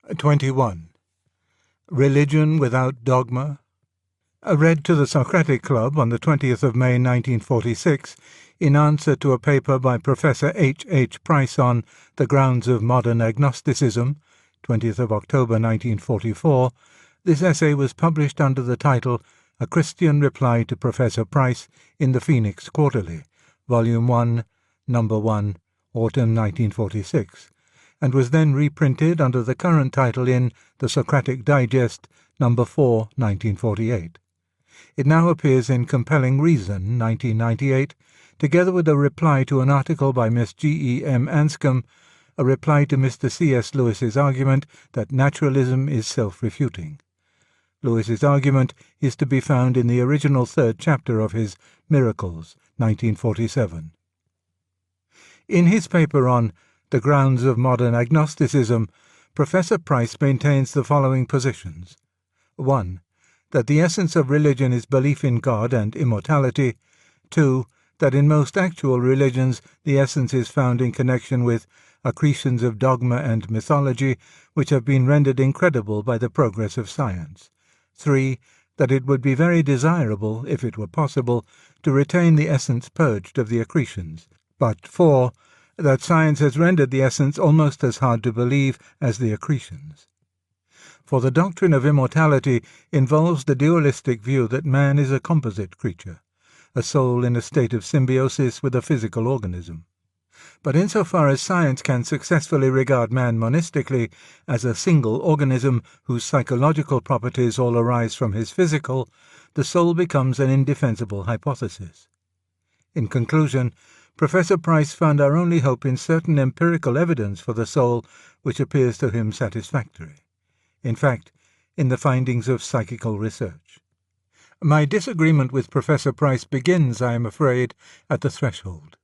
21. Religion without dogma. Read to the Socratic Club on the 20th of May 1946 in answer to a paper by Professor H. H. Price on The Grounds of Modern Agnosticism, 20th of October 1944, this essay was published under the title A Christian Reply to Professor Price in the Phoenix Quarterly, Volume 1, Number 1, Autumn 1946, and was then reprinted under the current title in The Socratic Digest, Number 4, 1948. It now appears in Compelling Reason, 1998, together with a reply to an article by Miss G. E. M. Anscombe, a reply to Mr. C. S. Lewis's argument that naturalism is self-refuting. Lewis's argument is to be found in the original third chapter of his Miracles, 1947. In his paper on The Grounds of Modern Agnosticism, Professor Price maintains the following positions. 1. That the essence of religion is belief in God and immortality. 2. That in most actual religions the essence is found in connection with accretions of dogma and mythology which have been rendered incredible by the progress of science. 3. That it would be very desirable, if it were possible, to retain the essence purged of the accretions. But 4. That science has rendered the essence almost as hard to believe as the accretions. For the doctrine of immortality involves the dualistic view that man is a composite creature, a soul in a state of symbiosis with a physical organism. But insofar as science can successfully regard man monistically as a single organism whose psychological properties all arise from his physical, the soul becomes an indefensible hypothesis. In conclusion, Professor Price found our only hope in certain empirical evidence for the soul which appears to him satisfactory. In fact, in the findings of psychical research. My disagreement with Professor Price begins, I am afraid, at the threshold.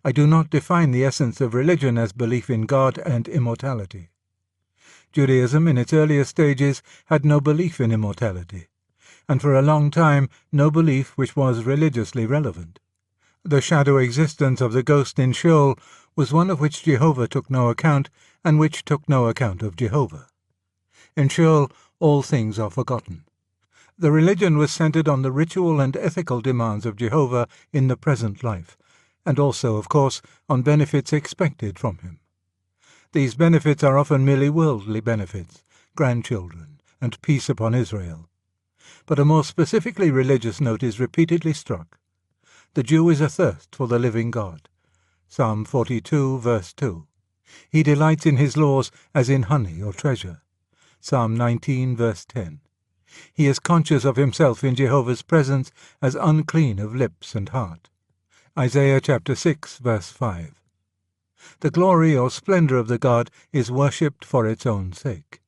I do not define the essence of religion as belief in God and immortality. Judaism in its earlier stages had no belief in immortality, and for a long time no belief which was religiously relevant. The shadow existence of the ghost in Sheol was one of which Jehovah took no account, and which took no account of Jehovah. In Sheol all things are forgotten. The religion was centered on the ritual and ethical demands of Jehovah in the present life, and also, of course, on benefits expected from him. These benefits are often merely worldly benefits, grandchildren, and peace upon Israel. But a more specifically religious note is repeatedly struck. The Jew is athirst for the living God. Psalm 42, verse 2. He delights in his laws as in honey or treasure. Psalm 19, verse 10. He is conscious of himself in Jehovah's presence as unclean of lips and heart. Isaiah chapter 6, verse 5. The glory or splendor of the god is worshipped for its own sake.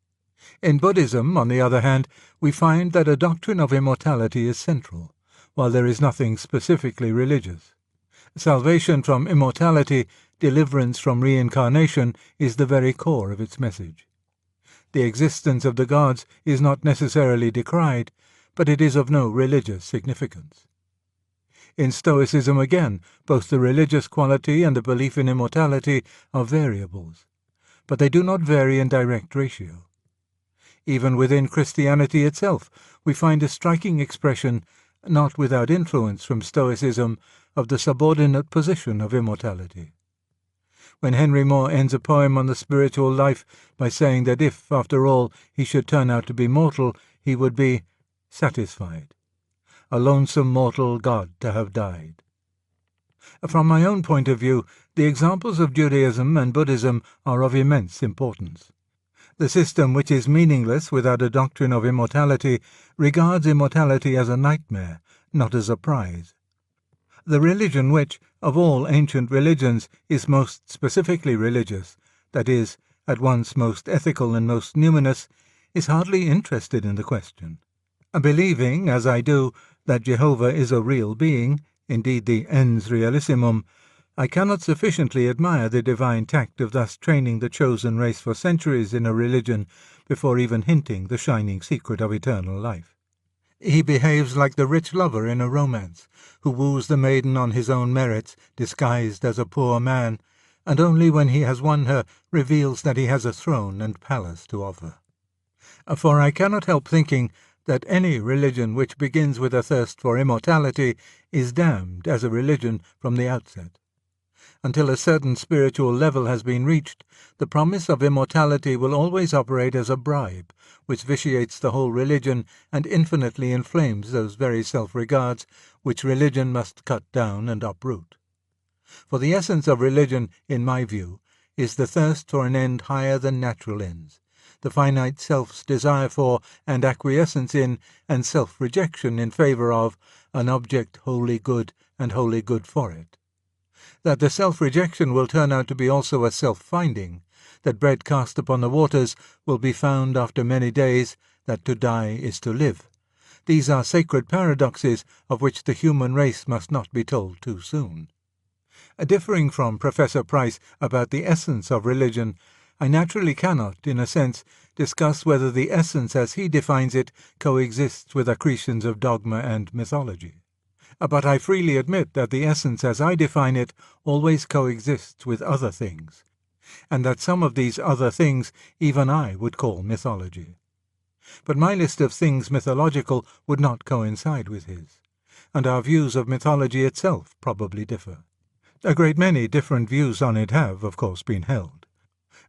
In Buddhism, on the other hand, we find that a doctrine of immortality is central, while there is nothing specifically religious. Salvation from immortality, deliverance from reincarnation, is the very core of its message. The existence of the gods is not necessarily decried, but it is of no religious significance. In Stoicism again, both the religious quality and the belief in immortality are variables, but they do not vary in direct ratio. Even within Christianity itself, we find a striking expression, not without influence from Stoicism, of the subordinate position of immortality. When Henry Moore ends a poem on the spiritual life by saying that if, after all, he should turn out to be mortal, he would be satisfied. A lonesome mortal God to have died. From my own point of view, the examples of Judaism and Buddhism are of immense importance. The system which is meaningless without a doctrine of immortality regards immortality as a nightmare, not as a prize. The religion which, of all ancient religions, is most specifically religious, that is, at once most ethical and most numinous, is hardly interested in the question. Believing, as I do, that Jehovah is a real being, indeed the ens realissimum, I cannot sufficiently admire the divine tact of thus training the chosen race for centuries in a religion before even hinting the shining secret of eternal life. He behaves like the rich lover in a romance, who woos the maiden on his own merits, disguised as a poor man, and only when he has won her reveals that he has a throne and palace to offer. For I cannot help thinking that any religion which begins with a thirst for immortality is damned as a religion from the outset. Until a certain spiritual level has been reached, the promise of immortality will always operate as a bribe, which vitiates the whole religion and infinitely inflames those very self-regards which religion must cut down and uproot. For the essence of religion, in my view, is the thirst for an end higher than natural ends, the finite self's desire for and acquiescence in and self-rejection in favour of an object wholly good and wholly good for it. That the self-rejection will turn out to be also a self-finding, that bread cast upon the waters will be found after many days, that to die is to live. These are sacred paradoxes of which the human race must not be told too soon. Differing from Professor Price about the essence of religion, I naturally cannot, in a sense, discuss whether the essence as he defines it coexists with accretions of dogma and mythology. But I freely admit that the essence as I define it always coexists with other things, and that some of these other things even I would call mythology. But my list of things mythological would not coincide with his, and our views of mythology itself probably differ. A great many different views on it have, of course, been held.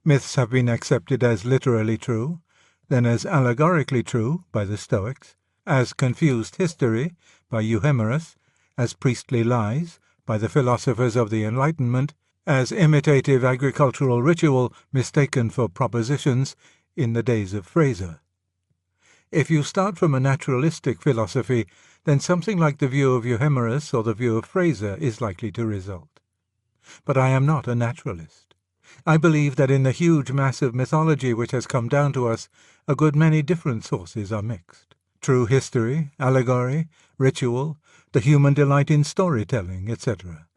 Myths have been accepted as literally true, then as allegorically true by the Stoics, as confused history by Euhemerus, as priestly lies by the philosophers of the Enlightenment, as imitative agricultural ritual mistaken for propositions in the days of Fraser. If you start from a naturalistic philosophy, then something like the view of Euhemerus or the view of Fraser is likely to result. But I am not a naturalist. I believe that in the huge mass of mythology which has come down to us, a good many different sources are mixed. True history, allegory, ritual, the human delight in storytelling, etc.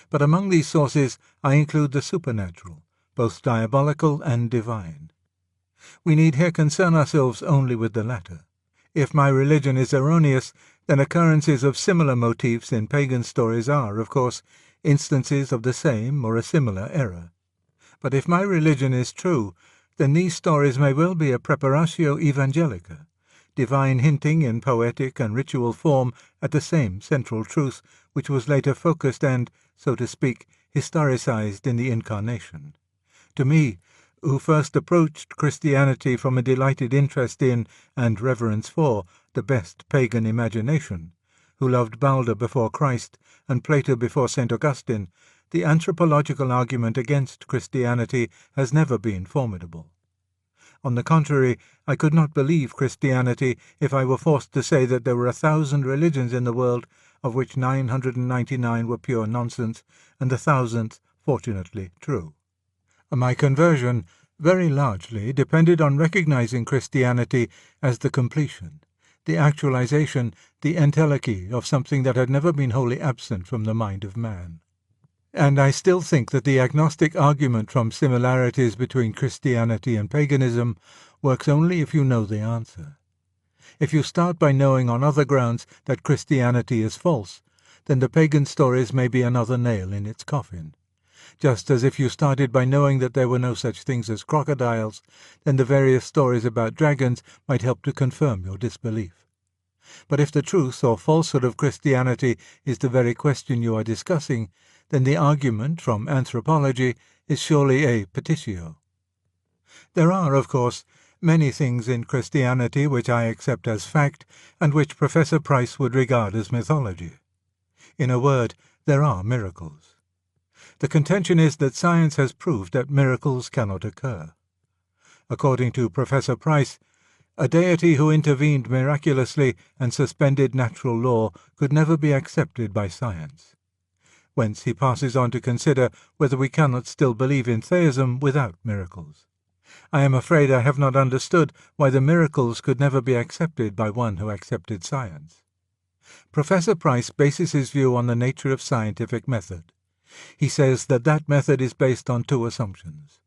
But among these sources I include the supernatural, both diabolical and divine. We need here concern ourselves only with the latter. If my religion is erroneous, then occurrences of similar motifs in pagan stories are, of course, instances of the same or a similar error. But if my religion is true, then these stories may well be a preparatio evangelica, divine hinting in poetic and ritual form at the same central truth which was later focused and, so to speak, historicized in the Incarnation. To me, who first approached Christianity from a delighted interest in and reverence for the best pagan imagination, who loved Balder before Christ and Plato before St. Augustine, the anthropological argument against Christianity has never been formidable. On the contrary, I could not believe Christianity if I were forced to say that there were 1,000 religions in the world, of which 999 were pure nonsense, and the 1,000th, fortunately, true. My conversion very largely depended on recognizing Christianity as the completion, the actualization, the entelechy of something that had never been wholly absent from the mind of man. And I still think that the agnostic argument from similarities between Christianity and paganism works only if you know the answer. If you start by knowing on other grounds that Christianity is false, then the pagan stories may be another nail in its coffin. Just as if you started by knowing that there were no such things as crocodiles, then the various stories about dragons might help to confirm your disbelief. But if the truth or falsehood of Christianity is the very question you are discussing, then the argument from anthropology is surely a petitio. There are, of course, many things in Christianity which I accept as fact and which Professor Price would regard as mythology. In a word, there are miracles. The contention is that science has proved that miracles cannot occur. According to Professor Price, a deity who intervened miraculously and suspended natural law could never be accepted by science. Whence he passes on to consider whether we cannot still believe in theism without miracles. I am afraid I have not understood why the miracles could never be accepted by one who accepted science. Professor Price bases his view on the nature of scientific method. He says that that method is based on two assumptions.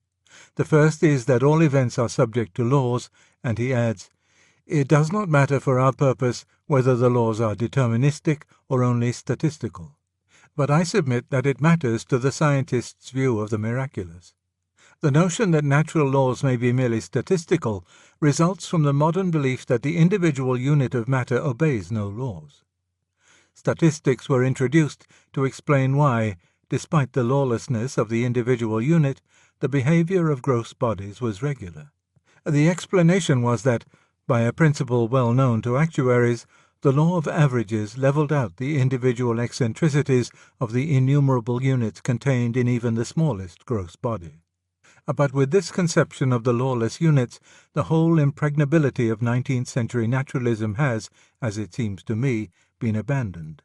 The first is that all events are subject to laws, and he adds, "It does not matter for our purpose whether the laws are deterministic or only statistical. But I submit that it matters to the scientist's view of the miraculous. The notion that natural laws may be merely statistical results from the modern belief that the individual unit of matter obeys no laws. Statistics were introduced to explain why, despite the lawlessness of the individual unit, the behavior of gross bodies was regular. The explanation was that, by a principle well known to actuaries, the law of averages leveled out the individual eccentricities of the innumerable units contained in even the smallest gross body. But with this conception of the lawless units, the whole impregnability of 19th-century naturalism has, as it seems to me, been abandoned.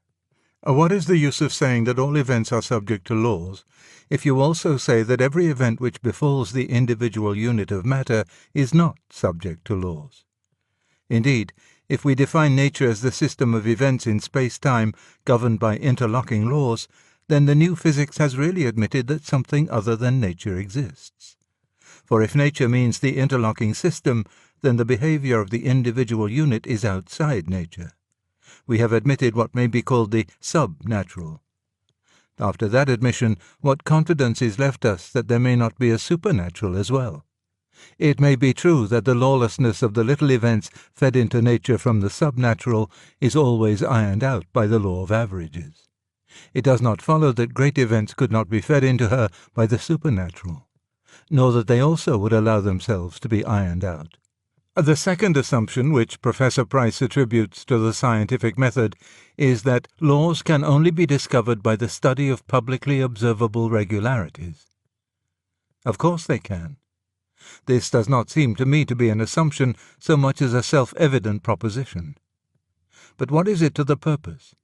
What is the use of saying that all events are subject to laws, if you also say that every event which befalls the individual unit of matter is not subject to laws? Indeed, if we define nature as the system of events in space-time governed by interlocking laws, then the new physics has really admitted that something other than nature exists. For if nature means the interlocking system, then the behavior of the individual unit is outside nature. We have admitted what may be called the sub-natural. After that admission, what confidence is left us that there may not be a supernatural as well? It may be true that the lawlessness of the little events fed into nature from the subnatural is always ironed out by the law of averages. It does not follow that great events could not be fed into her by the supernatural, nor that they also would allow themselves to be ironed out. The second assumption which Professor Price attributes to the scientific method is that laws can only be discovered by the study of publicly observable regularities. Of course they can. This does not seem to me to be an assumption so much as a self-evident proposition. But what is it to the purpose?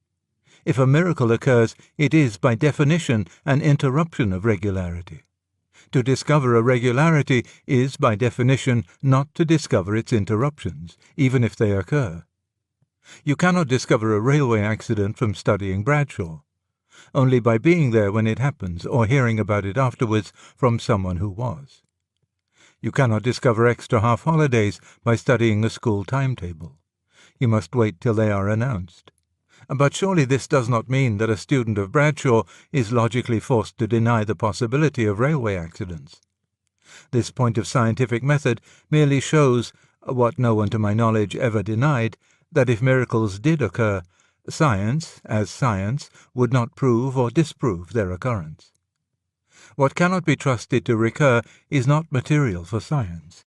If a miracle occurs, it is, by definition, an interruption of regularity. To discover a regularity is, by definition, not to discover its interruptions, even if they occur. You cannot discover a railway accident from studying Bradshaw, only by being there when it happens or hearing about it afterwards from someone who was. You cannot discover extra half-holidays by studying a school timetable. You must wait till they are announced. But surely this does not mean that a student of Bradshaw is logically forced to deny the possibility of railway accidents. This point of scientific method merely shows, what no one to my knowledge ever denied, that if miracles did occur, science, as science, would not prove or disprove their occurrence. What cannot be trusted to recur is not material for science.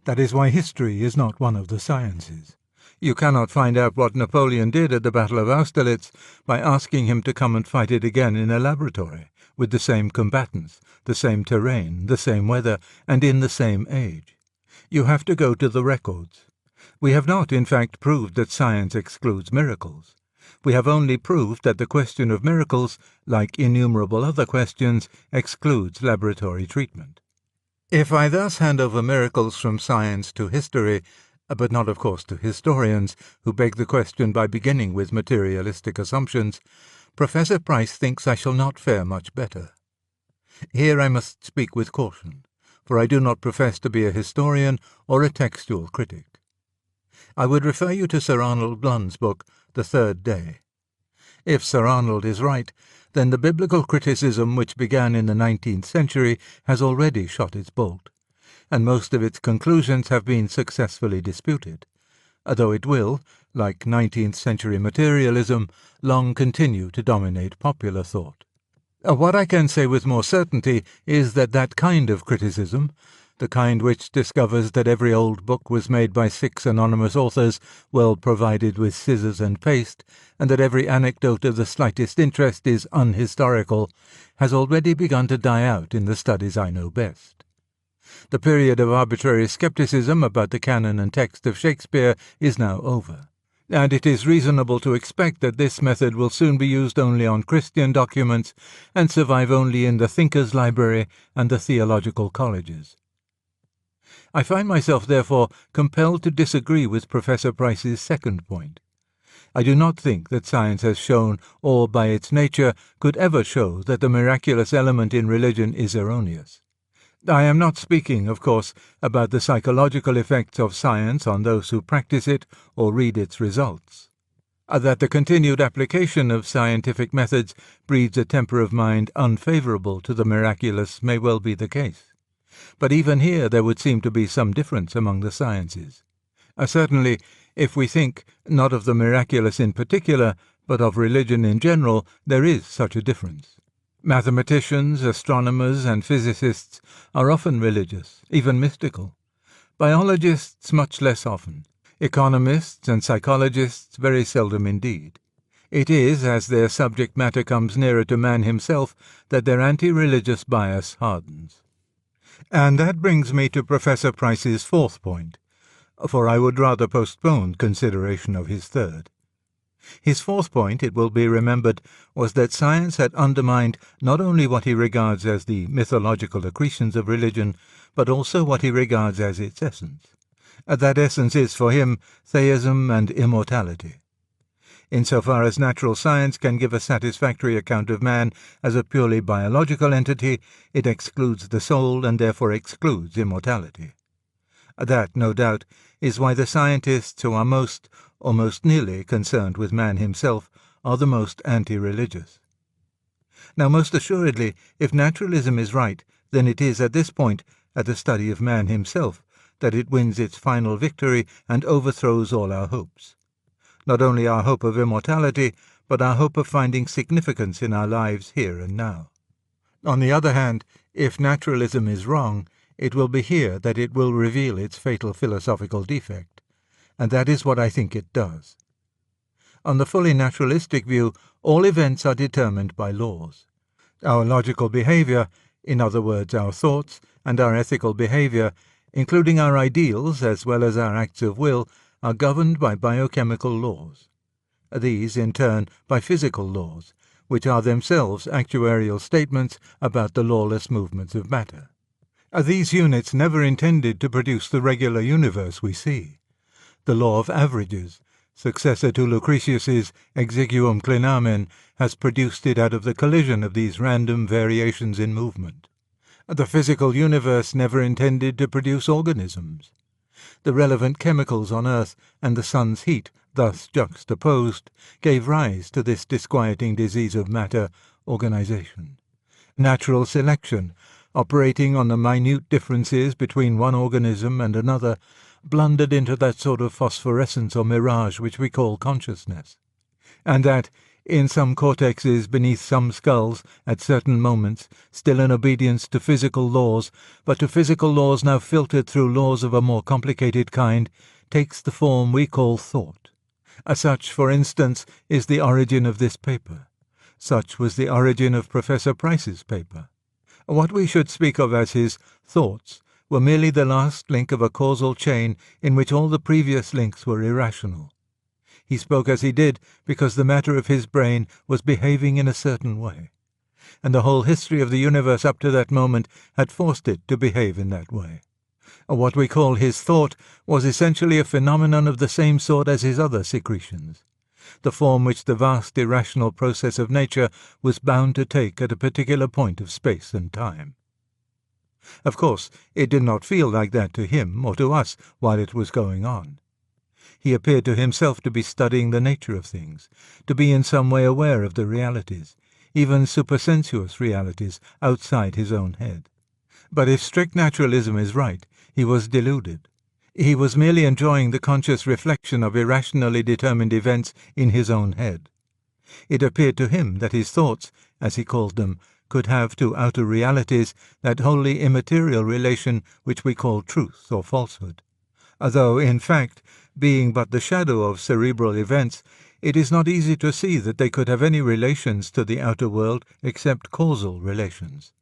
That is why history is not one of the sciences. You cannot find out what Napoleon did at the Battle of Austerlitz by asking him to come and fight it again in a laboratory, with the same combatants, the same terrain, the same weather, and in the same age. You have to go to the records. We have not, in fact, proved that science excludes miracles. We have only proved that the question of miracles, like innumerable other questions, excludes laboratory treatment. If I thus hand over miracles from science to history, but not, of course, to historians, who beg the question by beginning with materialistic assumptions, Professor Price thinks I shall not fare much better. Here I must speak with caution, for I do not profess to be a historian or a textual critic. I would refer you to Sir Arnold Blunn's book, The Third Day. If Sir Arnold is right, then the biblical criticism which began in the 19th century has already shot its bolt, and most of its conclusions have been successfully disputed, though it will, like 19th-century materialism, long continue to dominate popular thought. What I can say with more certainty is that that kind of criticism, the kind which discovers that every old book was made by 6 anonymous authors well provided with scissors and paste, and that every anecdote of the slightest interest is unhistorical, has already begun to die out in the studies I know best. The period of arbitrary skepticism about the canon and text of Shakespeare is now over, and it is reasonable to expect that this method will soon be used only on Christian documents and survive only in the Thinkers' Library and the theological colleges. I find myself, therefore, compelled to disagree with Professor Price's second point. I do not think that science has shown, or by its nature could ever show, that the miraculous element in religion is erroneous. I am not speaking, of course, about the psychological effects of science on those who practice it or read its results. That the continued application of scientific methods breeds a temper of mind unfavourable to the miraculous may well be the case. But even here there would seem to be some difference among the sciences. Certainly, if we think not of the miraculous in particular, but of religion in general, there is such a difference. Mathematicians, astronomers, and physicists are often religious, even mystical. Biologists much less often. Economists and psychologists very seldom indeed. It is as their subject matter comes nearer to man himself that their anti-religious bias hardens. And that brings me to Professor Price's fourth point, for I would rather postpone consideration of his third. His fourth point, it will be remembered, was that science had undermined not only what he regards as the mythological accretions of religion, but also what he regards as its essence. That essence is, for him, theism and immortality. Insofar as natural science can give a satisfactory account of man as a purely biological entity, it excludes the soul and therefore excludes immortality. That, no doubt, is why the scientists who are most, or most nearly, concerned with man himself are the most anti-religious. Now, most assuredly, if naturalism is right, then it is at this point, at the study of man himself, that it wins its final victory and overthrows all our hopes. Not only our hope of immortality, but our hope of finding significance in our lives here and now. On the other hand, if naturalism is wrong, it will be here that it will reveal its fatal philosophical defect, and that is what I think it does. On the fully naturalistic view, all events are determined by laws. Our logical behavior, in other words our thoughts, and our ethical behavior, including our ideals as well as our acts of will, are governed by biochemical laws. These, in turn, by physical laws, which are themselves actuarial statements about the lawless movements of matter. These units never intended to produce the regular universe we see. The law of averages, successor to Lucretius's exiguum clinamen, has produced it out of the collision of these random variations in movement. The physical universe never intended to produce organisms. The relevant chemicals on Earth and the sun's heat, thus juxtaposed, gave rise to this disquieting disease of matter, organization. Natural selection, operating on the minute differences between one organism and another, blundered into that sort of phosphorescence or mirage which we call consciousness. And that, in some cortexes beneath some skulls, at certain moments, still in obedience to physical laws, but to physical laws now filtered through laws of a more complicated kind, takes the form we call thought. Such, for instance, is the origin of this paper. Such was the origin of Professor Price's paper. What we should speak of as his thoughts were merely the last link of a causal chain in which all the previous links were irrational. He spoke as he did because the matter of his brain was behaving in a certain way, and the whole history of the universe up to that moment had forced it to behave in that way. What we call his thought was essentially a phenomenon of the same sort as his other secretions, the form which the vast irrational process of nature was bound to take at a particular point of space and time. Of course, it did not feel like that to him or to us while it was going on. He appeared to himself to be studying the nature of things, to be in some way aware of the realities, even supersensuous realities, outside his own head. But if strict naturalism is right, he was deluded. He was merely enjoying the conscious reflection of irrationally determined events in his own head. It appeared to him that his thoughts, as he called them, could have to outer realities that wholly immaterial relation which we call truth or falsehood. Although, in fact, being but the shadow of cerebral events, it is not easy to see that they could have any relations to the outer world except causal relations.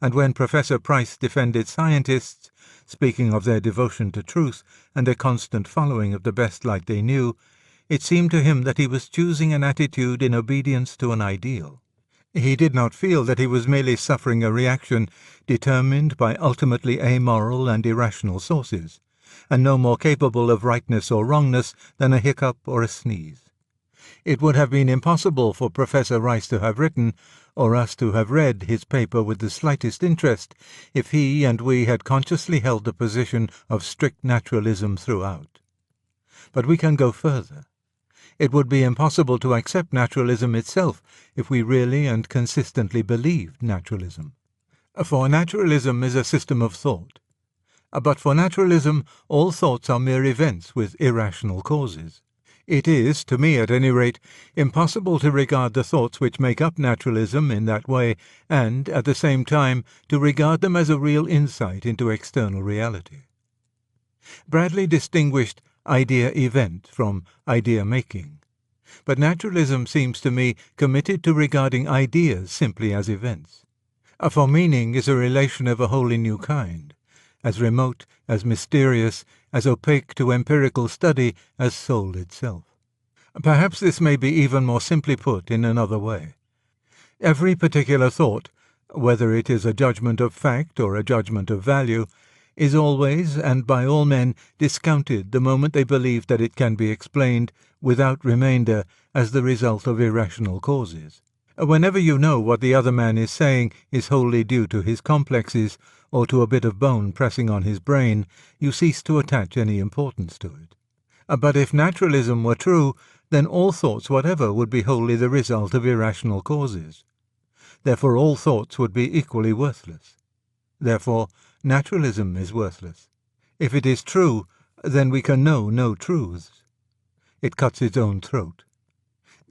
And when Professor Price defended scientists, speaking of their devotion to truth and their constant following of the best light they knew, it seemed to him that he was choosing an attitude in obedience to an ideal. He did not feel that he was merely suffering a reaction determined by ultimately amoral and irrational sources, and no more capable of rightness or wrongness than a hiccup or a sneeze. It would have been impossible for Professor Rice to have written, or us to have read, his paper with the slightest interest if he and we had consciously held the position of strict naturalism throughout. But we can go further. It would be impossible to accept naturalism itself if we really and consistently believed naturalism. For naturalism is a system of thought. But for naturalism, all thoughts are mere events with irrational causes. It is, to me at any rate, impossible to regard the thoughts which make up naturalism in that way and, at the same time, to regard them as a real insight into external reality. Bradley distinguished idea-event from idea-making. But naturalism seems to me committed to regarding ideas simply as events. For meaning is a relation of a wholly new kind, as remote, as mysterious, as opaque to empirical study as soul itself. Perhaps this may be even more simply put in another way. Every particular thought, whether it is a judgment of fact or a judgment of value, is always, and by all men, discounted the moment they believe that it can be explained, without remainder, as the result of irrational causes. Whenever you know what the other man is saying is wholly due to his complexes, or to a bit of bone pressing on his brain, you cease to attach any importance to it. But if naturalism were true, then all thoughts whatever would be wholly the result of irrational causes. Therefore all thoughts would be equally worthless. Therefore naturalism is worthless. If it is true, then we can know no truths. It cuts its own throat.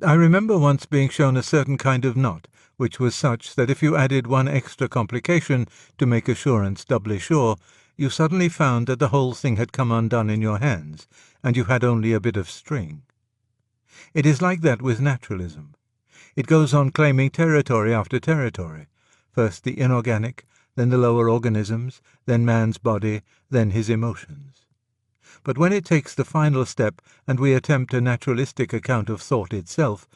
I remember once being shown a certain kind of knot, which was such that if you added one extra complication to make assurance doubly sure, you suddenly found that the whole thing had come undone in your hands, and you had only a bit of string. It is like that with naturalism. It goes on claiming territory after territory, first the inorganic, then the lower organisms, then man's body, then his emotions. But when it takes the final step and we attempt a naturalistic account of thought itself,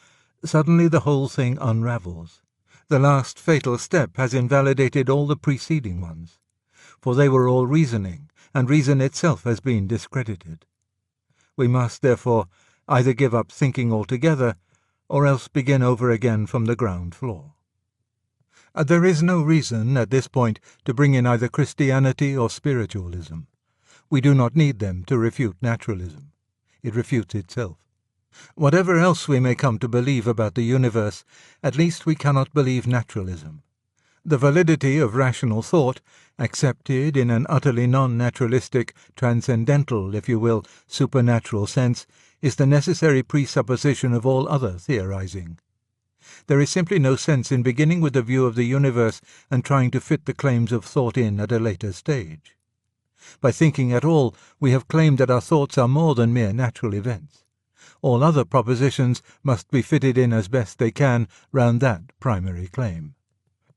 suddenly the whole thing unravels. The last fatal step has invalidated all the preceding ones, for they were all reasoning, and reason itself has been discredited. We must, therefore, either give up thinking altogether, or else begin over again from the ground floor. There is no reason, at this point, to bring in either Christianity or spiritualism. We do not need them to refute naturalism. It refutes itself. Whatever else we may come to believe about the universe, at least we cannot believe naturalism. The validity of rational thought, accepted in an utterly non-naturalistic, transcendental, if you will, supernatural sense, is the necessary presupposition of all other theorizing. There is simply no sense in beginning with a view of the universe and trying to fit the claims of thought in at a later stage. By thinking at all, we have claimed that our thoughts are more than mere natural events. All other propositions must be fitted in as best they can round that primary claim.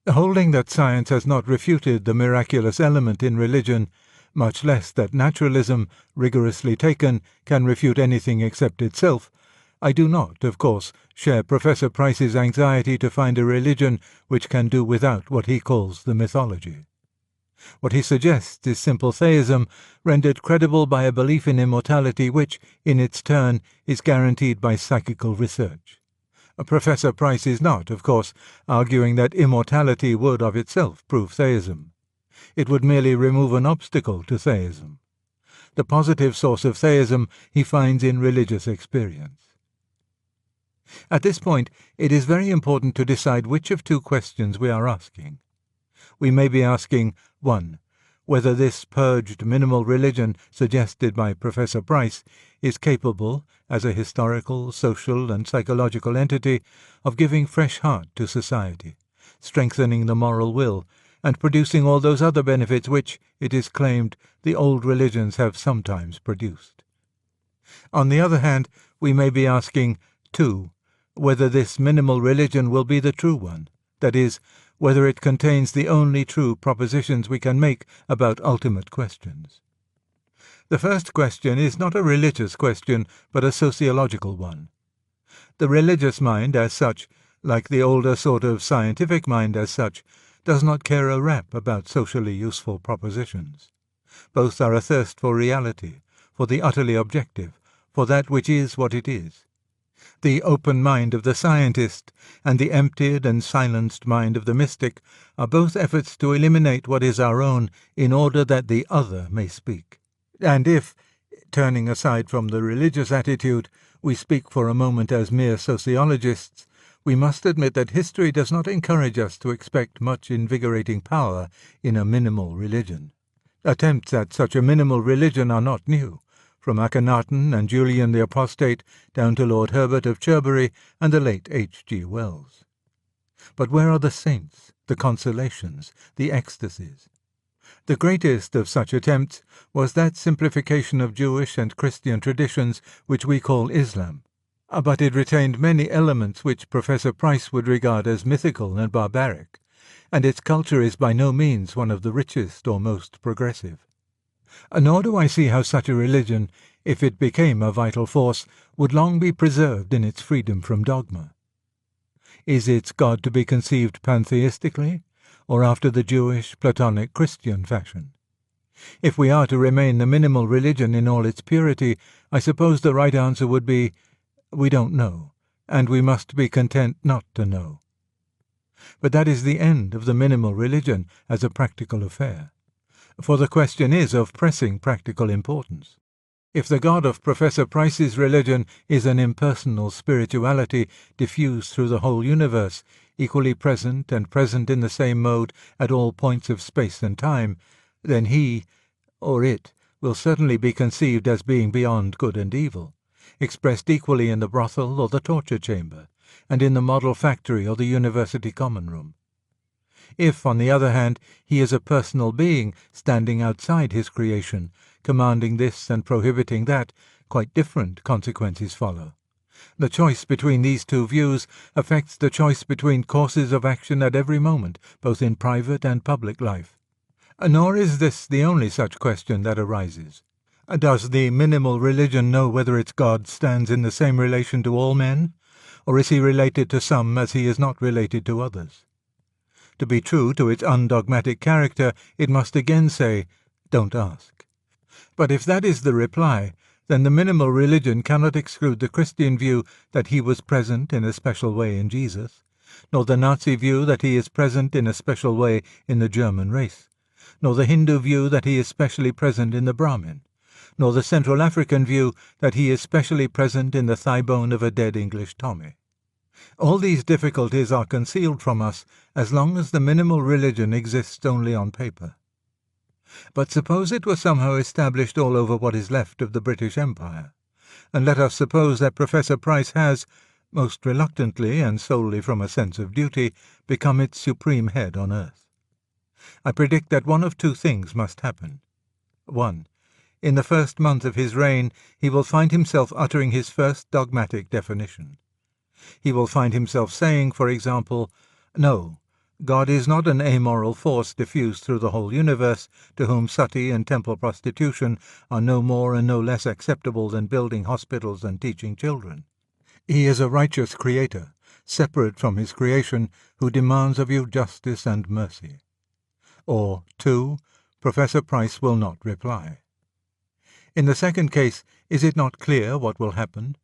Holding that science has not refuted the miraculous element in religion, much less that naturalism, rigorously taken, can refute anything except itself, I do not, of course, share Professor Price's anxiety to find a religion which can do without what he calls the mythology. What he suggests is simple theism, rendered credible by a belief in immortality which, in its turn, is guaranteed by psychical research. Professor Price is not, of course, arguing that immortality would of itself prove theism. It would merely remove an obstacle to theism. The positive source of theism he finds in religious experience. At this point, it is very important to decide which of two questions we are asking. We may be asking, 1. Whether this purged minimal religion suggested by Professor Price is capable, as a historical, social, and psychological entity, of giving fresh heart to society, strengthening the moral will, and producing all those other benefits which, it is claimed, the old religions have sometimes produced. On the other hand, we may be asking, 2. Whether this minimal religion will be the true one, that is, whether it contains the only true propositions we can make about ultimate questions. The first question is not a religious question, but a sociological one. The religious mind, as such, like the older sort of scientific mind as such, does not care a rap about socially useful propositions. Both are athirst for reality, for the utterly objective, for that which is what it is. The open mind of the scientist and the emptied and silenced mind of the mystic are both efforts to eliminate what is our own in order that the other may speak. And if, turning aside from the religious attitude, we speak for a moment as mere sociologists, we must admit that history does not encourage us to expect much invigorating power in a minimal religion. Attempts at such a minimal religion are not new, from Akhenaten and Julian the Apostate down to Lord Herbert of Cherbury and the late H.G. Wells. But where are the saints, the consolations, the ecstasies? The greatest of such attempts was that simplification of Jewish and Christian traditions which we call Islam, but it retained many elements which Professor Price would regard as mythical and barbaric, and its culture is by no means one of the richest or most progressive. Nor do I see how such a religion, if it became a vital force, would long be preserved in its freedom from dogma. Is its God to be conceived pantheistically, or after the Jewish, Platonic, Christian fashion? If we are to remain the minimal religion in all its purity, I suppose the right answer would be, we don't know, and we must be content not to know. But that is the end of the minimal religion as a practical affair, for the question is of pressing practical importance. If the God of Professor Price's religion is an impersonal spirituality diffused through the whole universe, equally present and present in the same mode at all points of space and time, then he, or it, will certainly be conceived as being beyond good and evil, expressed equally in the brothel or the torture chamber, and in the model factory or the university common room. If, on the other hand, he is a personal being standing outside his creation, commanding this and prohibiting that, quite different consequences follow. The choice between these two views affects the choice between courses of action at every moment, both in private and public life. Nor is this the only such question that arises. Does the minimal religion know whether its God stands in the same relation to all men, or is he related to some as he is not related to others? To be true to its undogmatic character, it must again say, don't ask. But if that is the reply, then the minimal religion cannot exclude the Christian view that he was present in a special way in Jesus, nor the Nazi view that he is present in a special way in the German race, nor the Hindu view that he is specially present in the Brahmin, nor the Central African view that he is specially present in the thigh bone of a dead English Tommy. All these difficulties are concealed from us as long as the minimal religion exists only on paper. But suppose it were somehow established all over what is left of the British Empire, and let us suppose that Professor Price has, most reluctantly and solely from a sense of duty, become its supreme head on earth. I predict that one of two things must happen. 1. In the first month of his reign he will find himself uttering his first dogmatic definition. He will find himself saying, for example, no, God is not an amoral force diffused through the whole universe, to whom suttee and temple prostitution are no more and no less acceptable than building hospitals and teaching children. He is a righteous creator, separate from his creation, who demands of you justice and mercy. Or, 2, Professor Price will not reply. In the second case, is it not clear what will happen?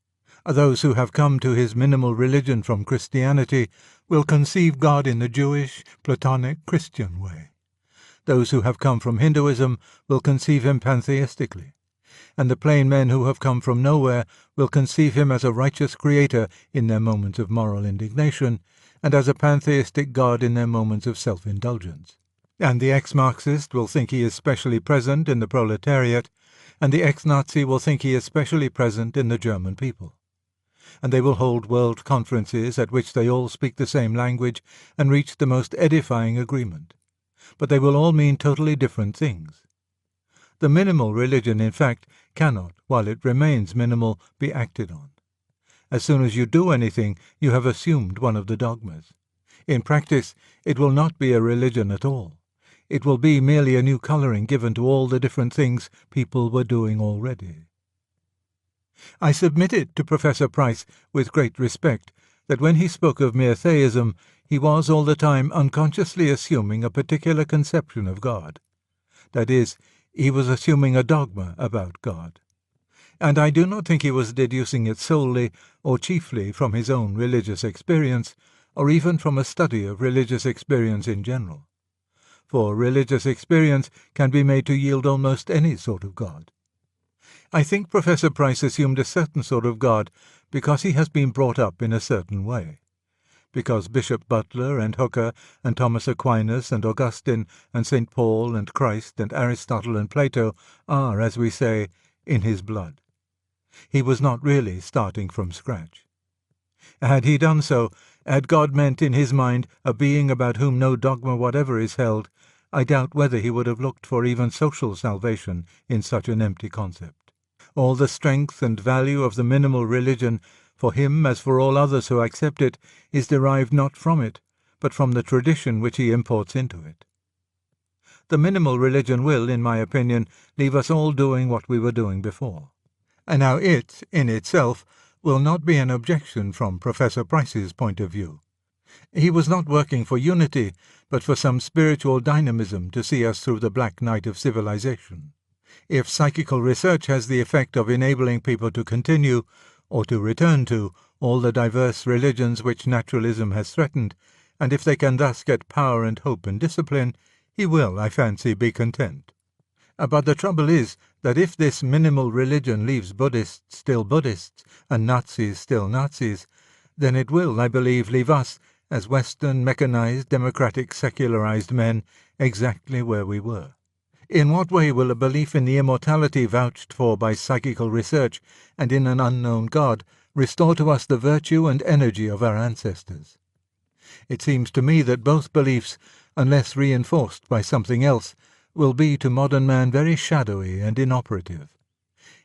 Those who have come to his minimal religion from Christianity will conceive God in the Jewish, Platonic, Christian way. Those who have come from Hinduism will conceive him pantheistically, and the plain men who have come from nowhere will conceive him as a righteous creator in their moments of moral indignation, and as a pantheistic God in their moments of self-indulgence. And the ex-Marxist will think he is specially present in the proletariat, and the ex-Nazi will think he is specially present in the German people. And they will hold world conferences at which they all speak the same language and reach the most edifying agreement. But they will all mean totally different things. The minimal religion, in fact, cannot, while it remains minimal, be acted on. As soon as you do anything, you have assumed one of the dogmas. In practice, it will not be a religion at all. It will be merely a new colouring given to all the different things people were doing already. I submitted to Professor Price with great respect that when he spoke of mere theism, he was all the time unconsciously assuming a particular conception of God. That is, he was assuming a dogma about God. And I do not think he was deducing it solely or chiefly from his own religious experience, or even from a study of religious experience in general. For religious experience can be made to yield almost any sort of God. I think Professor Price assumed a certain sort of God because he has been brought up in a certain way. Because Bishop Butler and Hooker and Thomas Aquinas and Augustine and St. Paul and Christ and Aristotle and Plato are, as we say, in his blood. He was not really starting from scratch. Had he done so, had God meant in his mind a being about whom no dogma whatever is held, I doubt whether he would have looked for even social salvation in such an empty concept. All the strength and value of the minimal religion, for him as for all others who accept it, is derived not from it, but from the tradition which he imports into it. The minimal religion will, in my opinion, leave us all doing what we were doing before. And now it, in itself, will not be an objection from Professor Price's point of view. He was not working for unity, but for some spiritual dynamism to see us through the black night of civilization. If psychical research has the effect of enabling people to continue, or to return to, all the diverse religions which naturalism has threatened, and if they can thus get power and hope and discipline, he will, I fancy, be content. But the trouble is that if this minimal religion leaves Buddhists still Buddhists and Nazis still Nazis, then it will, I believe, leave us, as Western, mechanized, democratic, secularized men, exactly where we were. In what way will a belief in the immortality vouched for by psychical research and in an unknown God restore to us the virtue and energy of our ancestors? It seems to me that both beliefs, unless reinforced by something else, will be to modern man very shadowy and inoperative.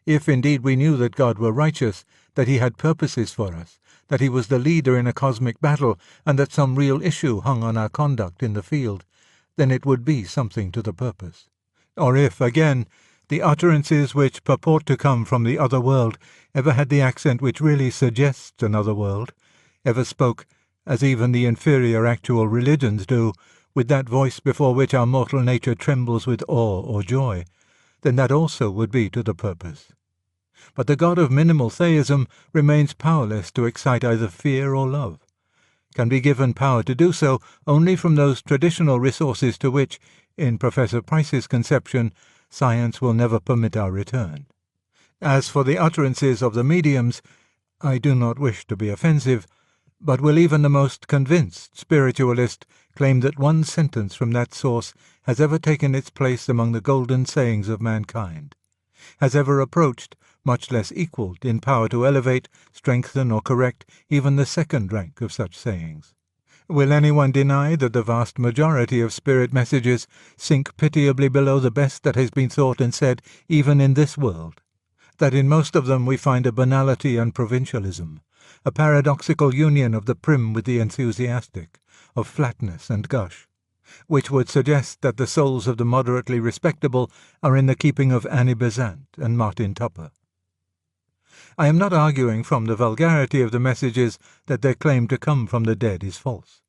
If indeed we knew that God were righteous, that he had purposes for us, that he was the leader in a cosmic battle, and that some real issue hung on our conduct in the field, then it would be something to the purpose. Or if, again, the utterances which purport to come from the other world ever had the accent which really suggests another world, ever spoke, as even the inferior actual religions do, with that voice before which our mortal nature trembles with awe or joy, then that also would be to the purpose. But the God of minimal theism remains powerless to excite either fear or love, can be given power to do so only from those traditional resources to which, in Professor Price's conception, science will never permit our return. As for the utterances of the mediums, I do not wish to be offensive, but will even the most convinced spiritualist claim that one sentence from that source has ever taken its place among the golden sayings of mankind, has ever approached, much less equalled, in power to elevate, strengthen, or correct even the second rank of such sayings? Will anyone deny that the vast majority of spirit messages sink pitiably below the best that has been thought and said even in this world? That in most of them we find a banality and provincialism, a paradoxical union of the prim with the enthusiastic, of flatness and gush, which would suggest that the souls of the moderately respectable are in the keeping of Annie Besant and Martin Tupper. I am not arguing from the vulgarity of the messages that their claim to come from the dead is false.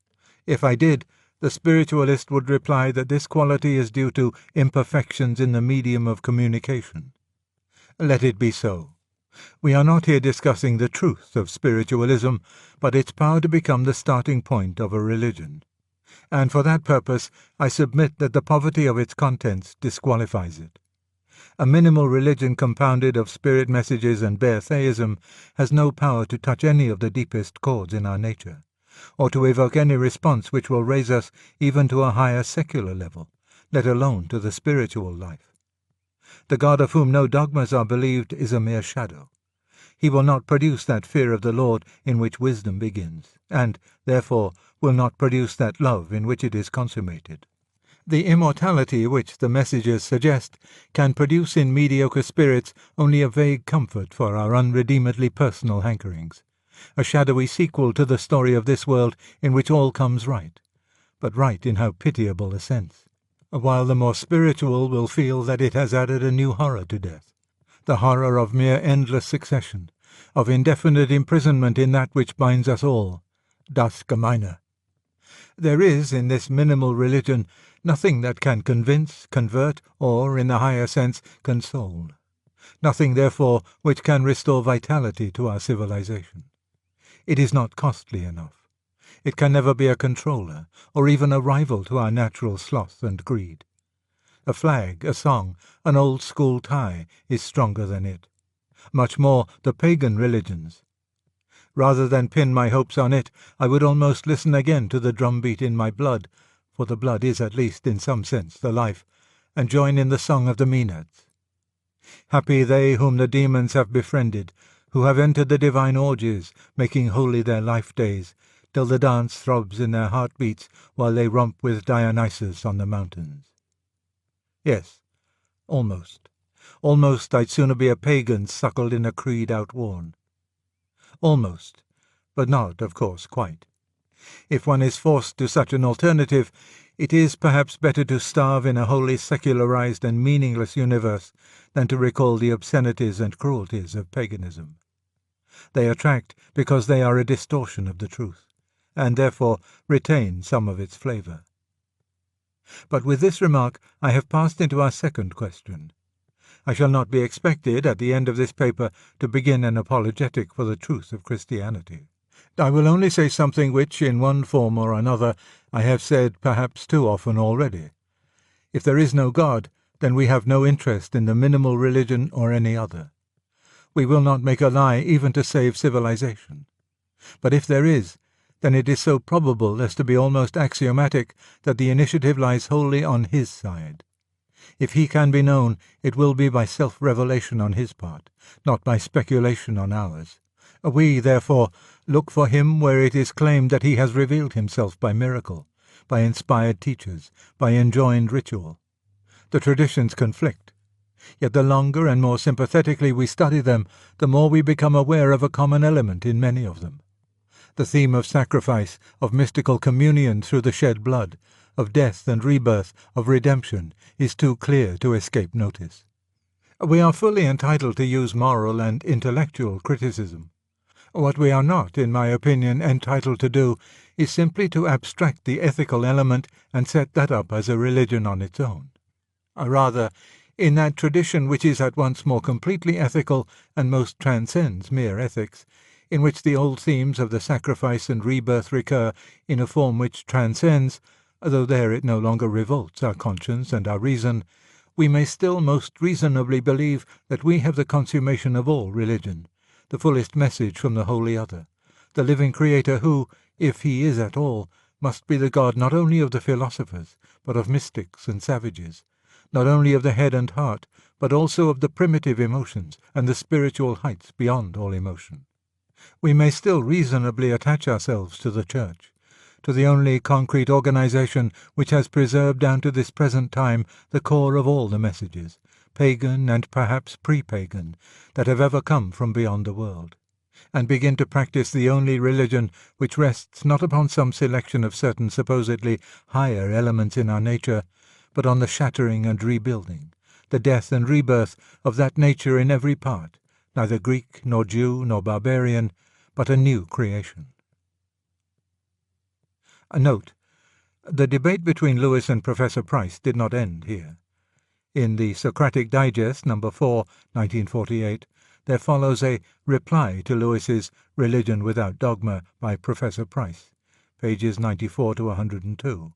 If I did, the spiritualist would reply that this quality is due to imperfections in the medium of communication. Let it be so. We are not here discussing the truth of spiritualism, but its power to become the starting point of a religion. And for that purpose I submit that the poverty of its contents disqualifies it. A minimal religion compounded of spirit messages and bare theism has no power to touch any of the deepest chords in our nature, or to evoke any response which will raise us even to a higher secular level, let alone to the spiritual life. The God of whom no dogmas are believed is a mere shadow. He will not produce that fear of the Lord in which wisdom begins, and, therefore, will not produce that love in which it is consummated. The immortality which the messages suggest can produce in mediocre spirits only a vague comfort for our unredeemedly personal hankerings, a shadowy sequel to the story of this world in which all comes right, but right in how pitiable a sense, while the more spiritual will feel that it has added a new horror to death, the horror of mere endless succession, of indefinite imprisonment in that which binds us all, das Gemeine. There is, in this minimal religion, nothing that can convince, convert, or, in the higher sense, console. Nothing, therefore, which can restore vitality to our civilization. It is not costly enough. It can never be a controller, or even a rival to our natural sloth and greed. A flag, a song, an old-school tie is stronger than it. much more the pagan religions. Rather than pin my hopes on it, I would almost listen again to the drumbeat in my blood, for the blood is at least in some sense the life, and join in the song of the Maenads. Happy they whom the demons have befriended, who have entered the divine orgies, making holy their life days, till the dance throbs in their heartbeats while they romp with Dionysus on the mountains. Yes, almost. Almost I'd sooner be a pagan suckled in a creed outworn. Almost, but not, of course, quite. If one is forced to such an alternative, it is perhaps better to starve in a wholly secularized and meaningless universe than to recall the obscenities and cruelties of paganism. They attract because they are a distortion of the truth, and therefore retain some of its flavour. But with this remark I have passed into our second question. I shall not be expected at the end of this paper to begin an apologetic for the truth of Christianity. I will only say something which, in one form or another, I have said perhaps too often already. If there is no God, then we have no interest in the minimal religion or any other. We will not make a lie even to save civilization. But if there is, then it is so probable as to be almost axiomatic that the initiative lies wholly on his side. If he can be known, it will be by self-revelation on his part, not by speculation on ours. We, therefore, look for him where it is claimed that he has revealed himself by miracle, by inspired teachers, by enjoined ritual. The traditions conflict. Yet the longer and more sympathetically we study them, the more we become aware of a common element in many of them. The theme of sacrifice, of mystical communion through the shed blood, of death and rebirth, of redemption, is too clear to escape notice. We are fully entitled to use moral and intellectual criticism. What we are not, in my opinion, entitled to do is simply to abstract the ethical element and set that up as a religion on its own. Rather, in that tradition which is at once more completely ethical and most transcends mere ethics, in which the old themes of the sacrifice and rebirth recur in a form which transcends, though there it no longer revolts our conscience and our reason, we may still most reasonably believe that we have the consummation of all religion, the fullest message from the Holy Other, the living Creator who, if he is at all, must be the God not only of the philosophers, but of mystics and savages, not only of the head and heart, but also of the primitive emotions and the spiritual heights beyond all emotion. We may still reasonably attach ourselves to the Church, to the only concrete organization which has preserved down to this present time the core of all the messages, pagan and perhaps pre-pagan, that have ever come from beyond the world, and begin to practice the only religion which rests not upon some selection of certain supposedly higher elements in our nature, but on the shattering and rebuilding, the death and rebirth of that nature in every part, neither Greek nor Jew nor barbarian, but a new creation. A note: the debate between Lewis and Professor Price did not end here. In the Socratic Digest, No. 4, 1948, there follows a reply to Lewis's Religion Without Dogma by Professor Price, pages 94 to 102.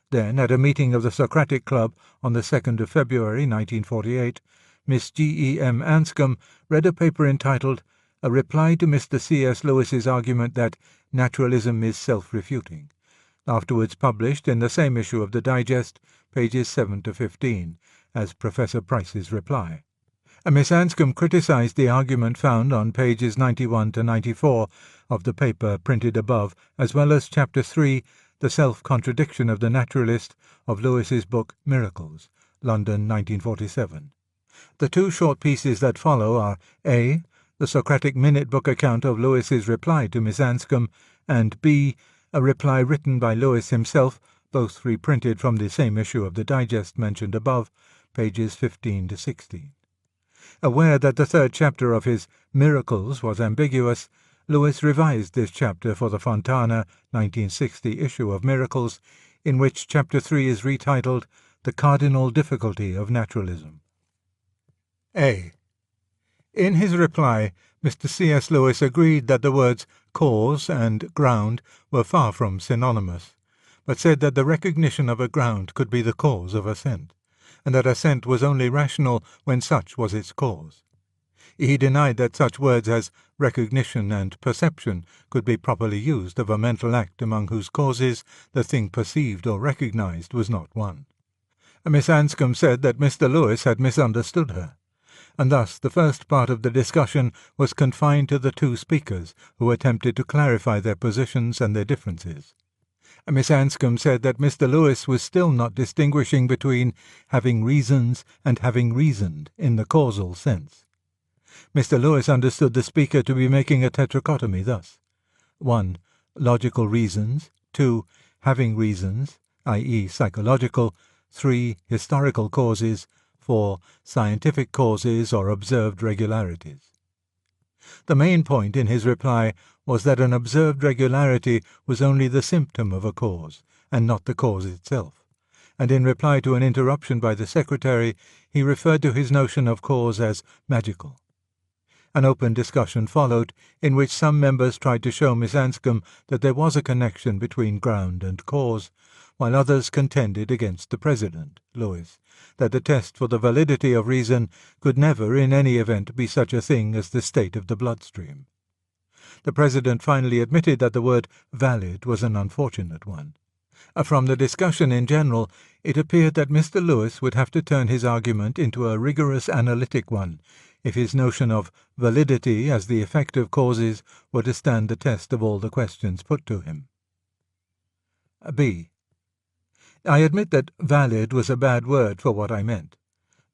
Then, at a meeting of the Socratic Club on the 2nd of February 1948, Miss G.E.M. Anscombe read a paper entitled A Reply to Mr. C.S. Lewis's Argument that Naturalism is Self-Refuting, afterwards published in the same issue of the Digest, pages 7 to 15, as Professor Price's reply. Miss Anscombe criticized the argument found on pages 91 to 94 of the paper printed above, as well as Chapter 3, The Self-Contradiction of the Naturalist, of Lewis's book Miracles, London, 1947. The two short pieces that follow are A. The Socratic Minute Book account of Lewis's reply to Miss Anscombe, and B. A reply written by Lewis himself, both reprinted from the same issue of the Digest mentioned above, pages 15 to 16. Aware that the third chapter of his Miracles was ambiguous, Lewis revised this chapter for the Fontana 1960 issue of Miracles, in which Chapter 3 is retitled The Cardinal Difficulty of Naturalism. A. In his reply, Mr. C.S. Lewis agreed that the words cause and ground were far from synonymous, but said that the recognition of a ground could be the cause of assent, and that assent was only rational when such was its cause. He denied that such words as recognition and perception could be properly used of a mental act among whose causes the thing perceived or recognized was not one. Miss Anscombe said that Mr. Lewis had misunderstood her, and thus the first part of the discussion was confined to the two speakers, who attempted to clarify their positions and their differences. Miss Anscombe said that Mr. Lewis was still not distinguishing between having reasons and having reasoned in the causal sense. Mr. Lewis understood the speaker to be making a tetrachotomy thus: 1. Logical reasons, 2. Having reasons, i.e. psychological, 3. Historical causes, 4. Scientific causes or observed regularities. The main point in his reply was that an observed regularity was only the symptom of a cause, and not the cause itself, and in reply to an interruption by the secretary, he referred to his notion of cause as magical. An open discussion followed, in which some members tried to show Miss Anscombe that there was a connection between ground and cause, while others contended against the President, Lewis, that the test for the validity of reason could never in any event be such a thing as the state of the bloodstream. The President finally admitted that the word valid was an unfortunate one. From the discussion in general, it appeared that Mr. Lewis would have to turn his argument into a rigorous analytic one, if his notion of validity as the effect of causes were to stand the test of all the questions put to him. B. I admit that valid was a bad word for what I meant.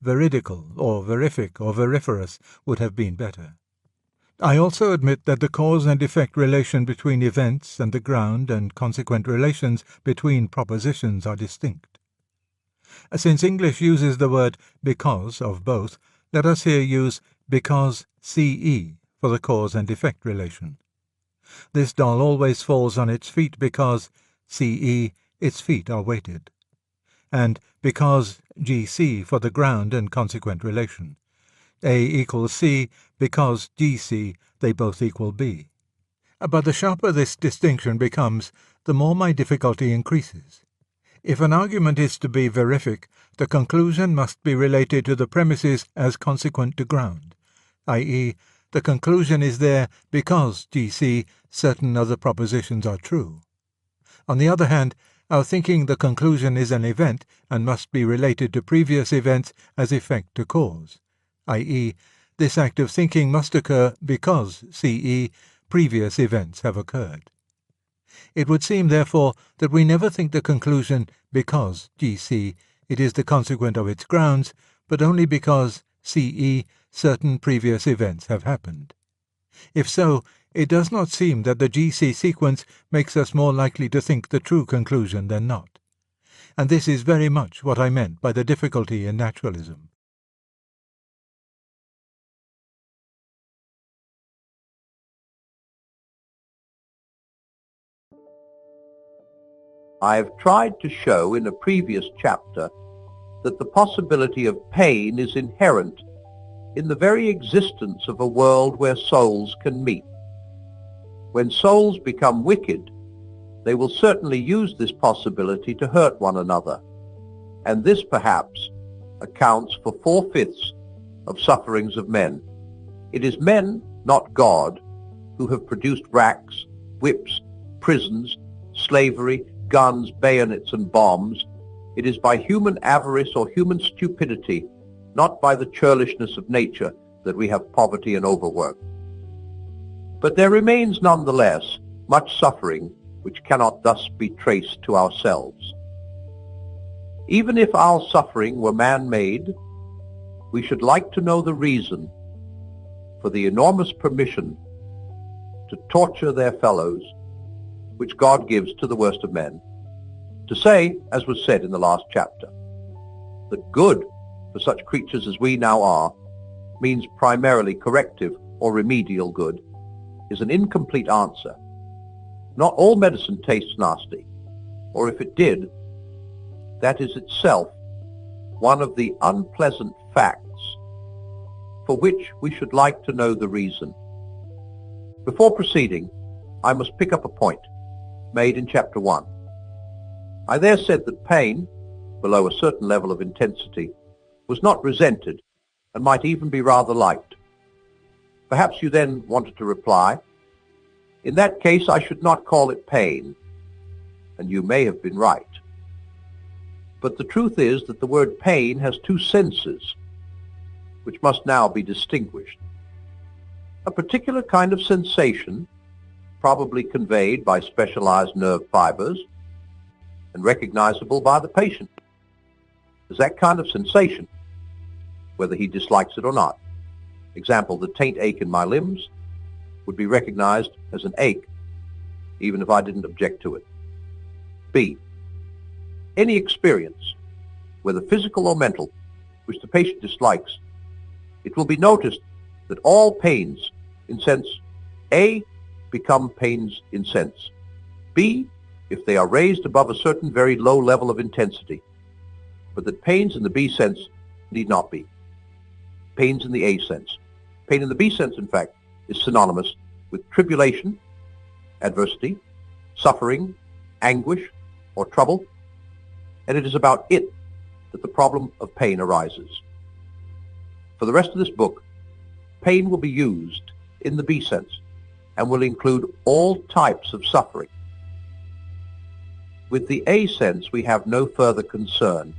Veridical, or verific, or veriferous would have been better. I also admit that the cause and effect relation between events and the ground and consequent relations between propositions are distinct. Since English uses the word because of both, let us here use because CE for the cause and effect relation. This doll always falls on its feet because CE, its feet are weighted, and because GC for the ground and consequent relation. A equals C because GC, they both equal B. But the sharper this distinction becomes, the more my difficulty increases. If an argument is to be verific, the conclusion must be related to the premises as consequent to ground, i.e., the conclusion is there because GC certain other propositions are true. On the other hand, our thinking the conclusion is an event and must be related to previous events as effect to cause, i.e., this act of thinking must occur because CE previous events have occurred. It would seem, therefore, that we never think the conclusion because GC it is the consequent of its grounds, but only because CE certain previous events have happened. If so, it does not seem that the GC sequence makes us more likely to think the true conclusion than not. And this is very much what I meant by the difficulty in naturalism. I have tried to show in a previous chapter that the possibility of pain is inherent in the very existence of a world where souls can meet. When souls become wicked, they will certainly use this possibility to hurt one another, and this perhaps accounts for 4/5 of sufferings of men. It is men, not God, who have produced racks, whips, prisons, slavery, guns, bayonets, and bombs. It is by human avarice or human stupidity, not by the churlishness of nature, that we have poverty and overwork. But there remains nonetheless much suffering which cannot thus be traced to ourselves. Even if our suffering were man-made, we should like to know the reason for the enormous permission to torture their fellows which God gives to the worst of men, to say, as was said in the last chapter, that good for such creatures as we now are means primarily corrective or remedial good is an incomplete answer. Not all medicine tastes nasty, or if it did, that is itself one of the unpleasant facts for which we should like to know the reason. Before proceeding, I must pick up a point made in Chapter 1. I there said that pain, below a certain level of intensity, was not resented and might even be rather liked. Perhaps you then wanted to reply, in that case I should not call it pain, and you may have been right. But the truth is that the word pain has two senses, which must now be distinguished. A particular kind of sensation, probably conveyed by specialized nerve fibers and recognizable by the patient, is that kind of sensation, whether he dislikes it or not. Example, the taint ache in my limbs would be recognized as an ache, even if I didn't object to it. B, any experience, whether physical or mental, which the patient dislikes, it will be noticed that all pains in sense A become pains in sense B if they are raised above a certain very low level of intensity, but that pains in the B sense need not be. Pains in the A sense. Pain in the B sense, in fact, is synonymous with tribulation, adversity, suffering, anguish, or trouble, and it is about it that the problem of pain arises. For the rest of this book, pain will be used in the B sense and will include all types of suffering. With the A sense, we have no further concern.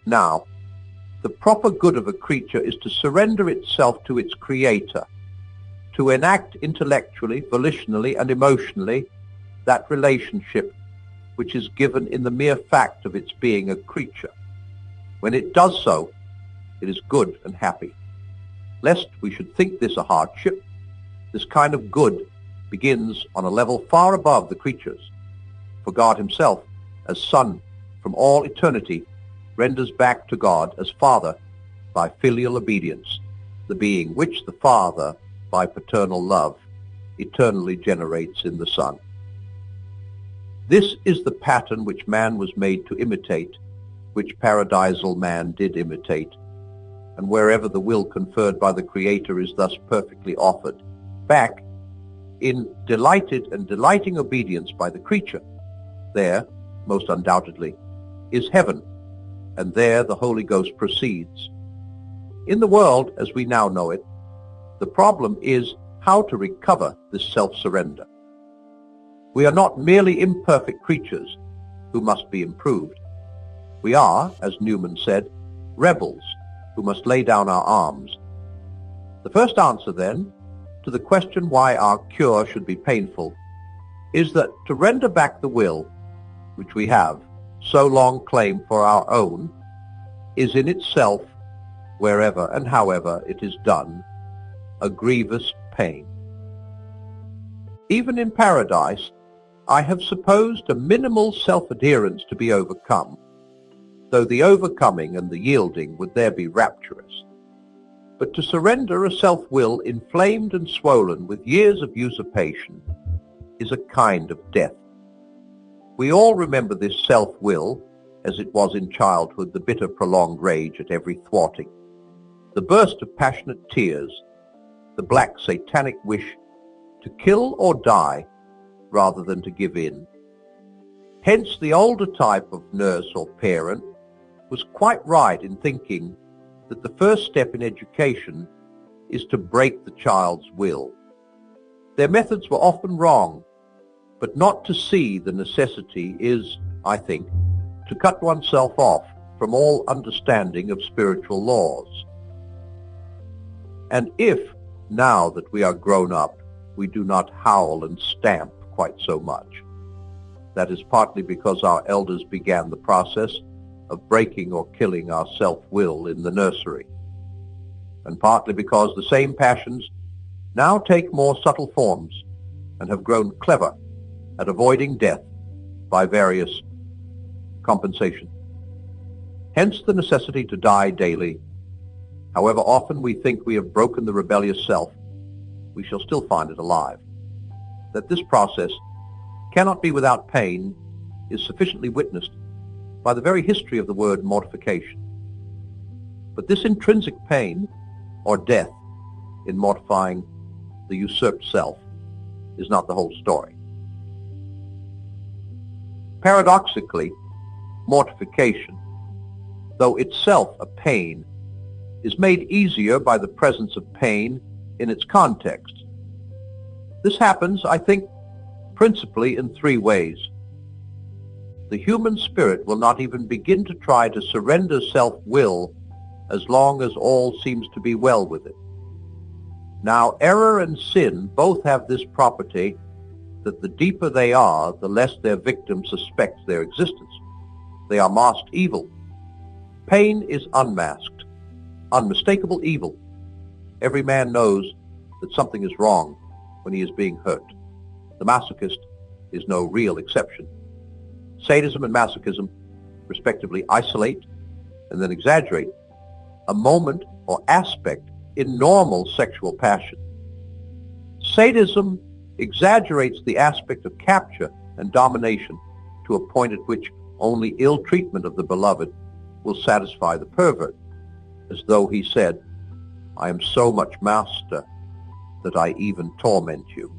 Now, the proper good of a creature is to surrender itself to its creator, to enact intellectually, volitionally, and emotionally that relationship which is given in the mere fact of its being a creature. When it does so, it is good and happy. Lest we should think this a hardship, this kind of good begins on a level far above the creatures, for God himself, as Son from all eternity, renders back to God as Father by filial obedience, the being which the Father, by paternal love, eternally generates in the Son. This is the pattern which man was made to imitate, which paradisal man did imitate, and wherever the will conferred by the Creator is thus perfectly offered, back in delighted and delighting obedience by the creature, there, most undoubtedly, is heaven, and there the Holy Ghost proceeds. In the world, as we now know it, the problem is how to recover this self-surrender. We are not merely imperfect creatures who must be improved. We are, as Newman said, rebels who must lay down our arms. The first answer, then, to the question why our cure should be painful is that to render back the will, which we have so long claimed for our own, is in itself, wherever and however it is done, a grievous pain. Even in paradise, I have supposed a minimal self-adherence to be overcome, though the overcoming and the yielding would there be rapturous. But to surrender a self-will inflamed and swollen with years of usurpation is a kind of death. We all remember this self-will as it was in childhood, the bitter prolonged rage at every thwarting, the burst of passionate tears, the black satanic wish to kill or die rather than to give in. Hence the older type of nurse or parent was quite right in thinking that the first step in education is to break the child's will. Their methods were often wrong, but not to see the necessity is, I think, to cut oneself off from all understanding of spiritual laws. And if, now that we are grown up, we do not howl and stamp quite so much, that is partly because our elders began the process of breaking or killing our self-will in the nursery, and partly because the same passions now take more subtle forms and have grown clever at avoiding death by various compensation. Hence the necessity to die daily. However often we think we have broken the rebellious self, we shall still find it alive. That this process cannot be without pain is sufficiently witnessed by the very history of the word mortification. But this intrinsic pain, or death, in mortifying the usurped self, is not the whole story. Paradoxically, mortification, though itself a pain, is made easier by the presence of pain in its context. This happens, I think, principally in three ways. The human spirit will not even begin to try to surrender self-will as long as all seems to be well with it. Now, error and sin both have this property that the deeper they are, the less their victim suspects their existence. They are masked evil. Pain is unmasked, unmistakable evil. Every man knows that something is wrong when he is being hurt. The masochist is no real exception. Sadism and masochism, respectively, isolate and then exaggerate a moment or aspect in normal sexual passion. Sadism exaggerates the aspect of capture and domination to a point at which only ill treatment of the beloved will satisfy the pervert, as though he said, "I am so much master that I even torment you."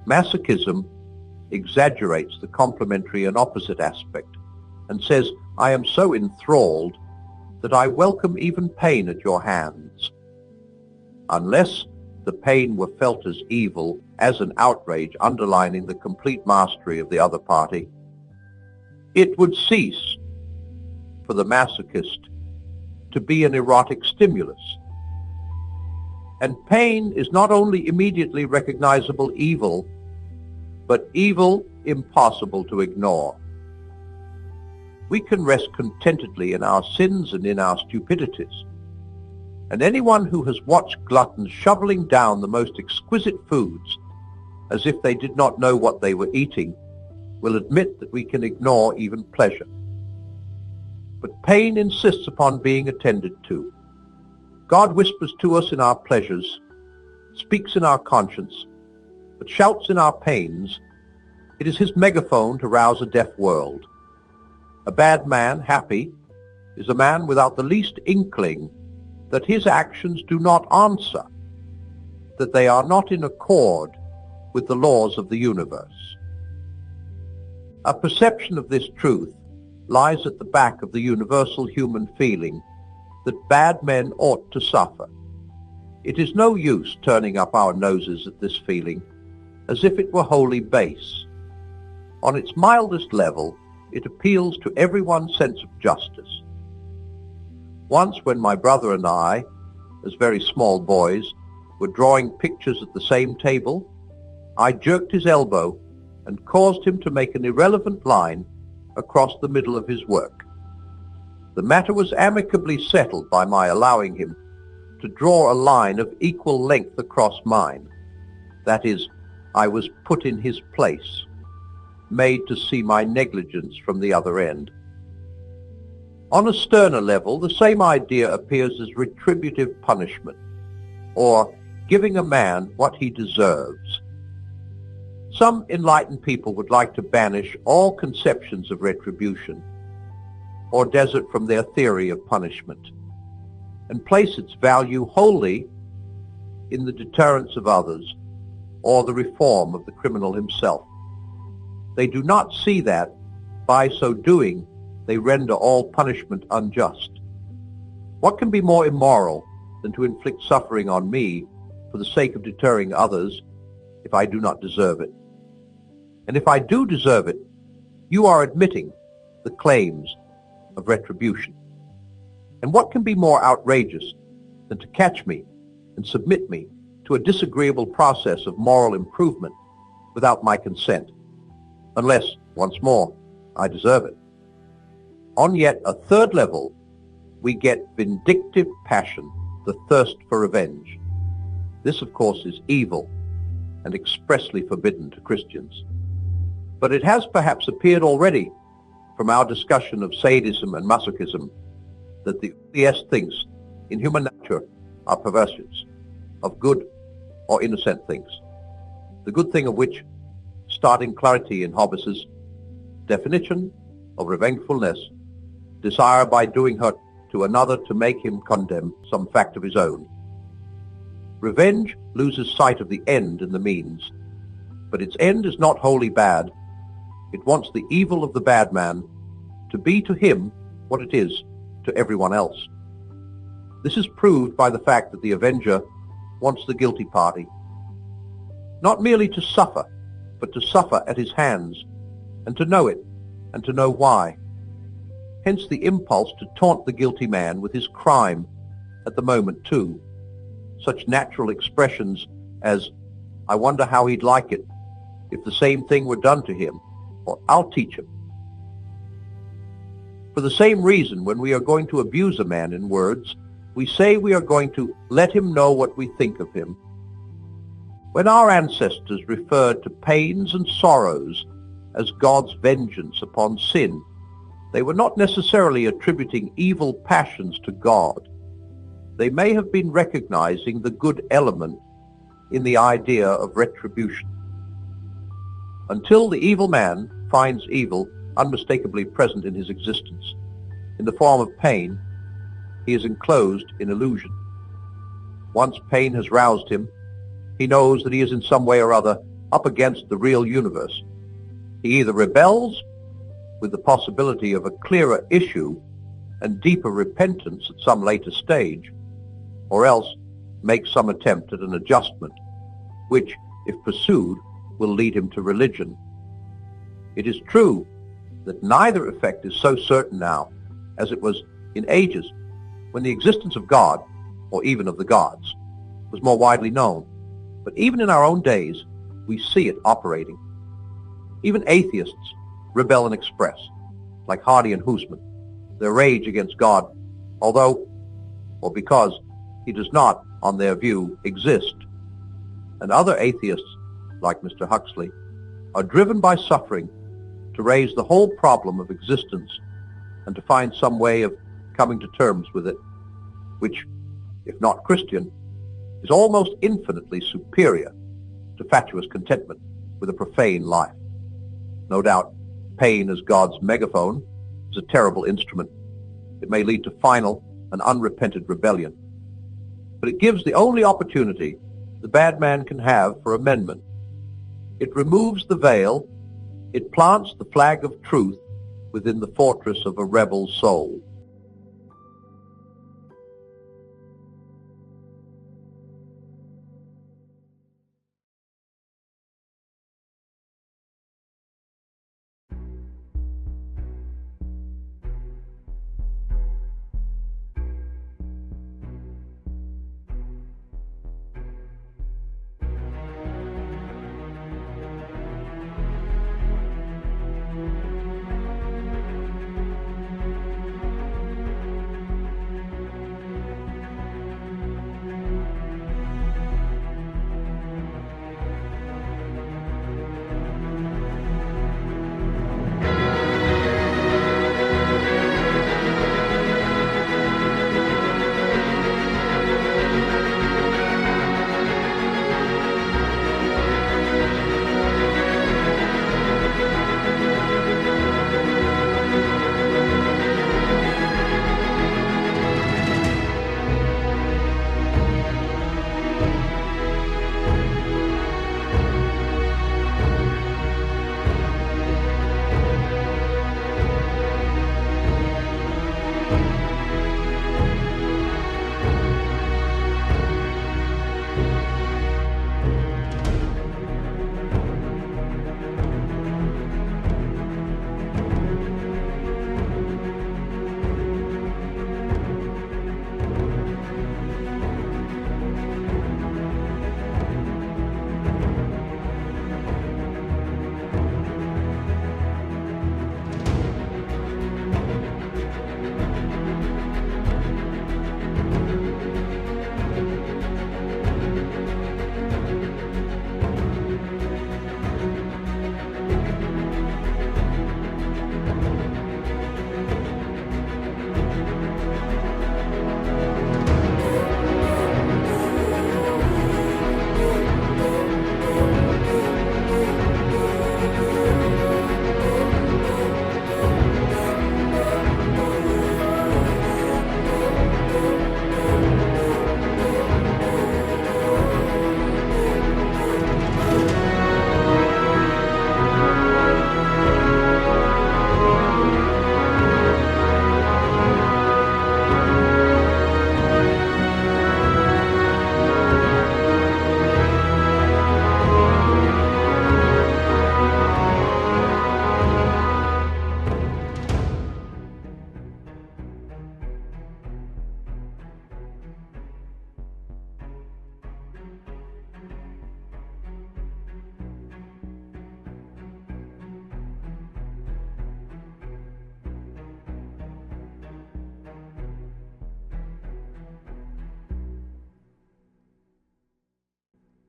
Masochism exaggerates the complementary and opposite aspect and says, "I am so enthralled that I welcome even pain at your hands." Unless the pain were felt as evil, as an outrage underlining the complete mastery of the other party, it would cease for the masochist to be an erotic stimulus. And pain is not only immediately recognizable evil, but evil impossible to ignore. We can rest contentedly in our sins and in our stupidities. And anyone who has watched gluttons shoveling down the most exquisite foods as if they did not know what they were eating will admit that we can ignore even pleasure. But pain insists upon being attended to. God whispers to us in our pleasures, speaks in our conscience, but shouts in our pains. It is his megaphone to rouse a deaf world. A bad man, happy, is a man without the least inkling that his actions do not answer, that they are not in accord with the laws of the universe. A perception of this truth lies at the back of the universal human feeling that bad men ought to suffer. It is no use turning up our noses at this feeling as if it were wholly base. On its mildest level, it appeals to everyone's sense of justice. Once when my brother and I, as very small boys, were drawing pictures at the same table, I jerked his elbow and caused him to make an irrelevant line across the middle of his work. The matter was amicably settled by my allowing him to draw a line of equal length across mine. That is, I was put in his place, made to see my negligence from the other end. On a sterner level, the same idea appears as retributive punishment, or giving a man what he deserves. Some enlightened people would like to banish all conceptions of retribution, or desert from their theory of punishment, and place its value wholly in the deterrence of others, or the reform of the criminal himself. They do not see that, by so doing, they render all punishment unjust. What can be more immoral than to inflict suffering on me for the sake of deterring others if I do not deserve it? And if I do deserve it, you are admitting the claims of retribution. And what can be more outrageous than to catch me and submit me to a disagreeable process of moral improvement without my consent, unless, once more, I deserve it? On yet a third level, we get vindictive passion, the thirst for revenge. This, of course, is evil and expressly forbidden to Christians. But it has perhaps appeared already from our discussion of sadism and masochism that the earliest things in human nature are perversions of good or innocent things, the good thing of which, starting clarity in Hobbes's definition of revengefulness, desire by doing hurt to another to make him condemn some fact of his own. Revenge loses sight of the end and the means, but its end is not wholly bad. It wants the evil of the bad man to be to him what it is to everyone else. This is proved by the fact that the avenger wants the guilty party, not merely to suffer, but to suffer at his hands, and to know it, and to know why. Hence the impulse to taunt the guilty man with his crime at the moment too. Such natural expressions as, "I wonder how he'd like it if the same thing were done to him," or "I'll teach him." For the same reason, when we are going to abuse a man in words, we say we are going to let him know what we think of him. When our ancestors referred to pains and sorrows as God's vengeance upon sin, they were not necessarily attributing evil passions to God. They may have been recognizing the good element in the idea of retribution. Until the evil man finds evil unmistakably present in his existence, in the form of pain, he is enclosed in illusion. Once pain has roused him, he knows that he is in some way or other up against the real universe. He either rebels, with the possibility of a clearer issue and deeper repentance at some later stage, or else makes some attempt at an adjustment, which, if pursued, will lead him to religion. It is true that neither effect is so certain now as it was in ages when the existence of God, or even of the gods, was more widely known. But even in our own days, we see it operating. Even atheists rebel and express, like Hardy and Hoosman, their rage against God, although, or because, he does not, on their view, exist. And other atheists, like Mr. Huxley, are driven by suffering to raise the whole problem of existence and to find some way of coming to terms with it, which, if not Christian, is almost infinitely superior to fatuous contentment with a profane life. No doubt, pain as God's megaphone is a terrible instrument. It may lead to final and unrepented rebellion. But it gives the only opportunity the bad man can have for amendment. It removes the veil. It plants the flag of truth within the fortress of a rebel soul.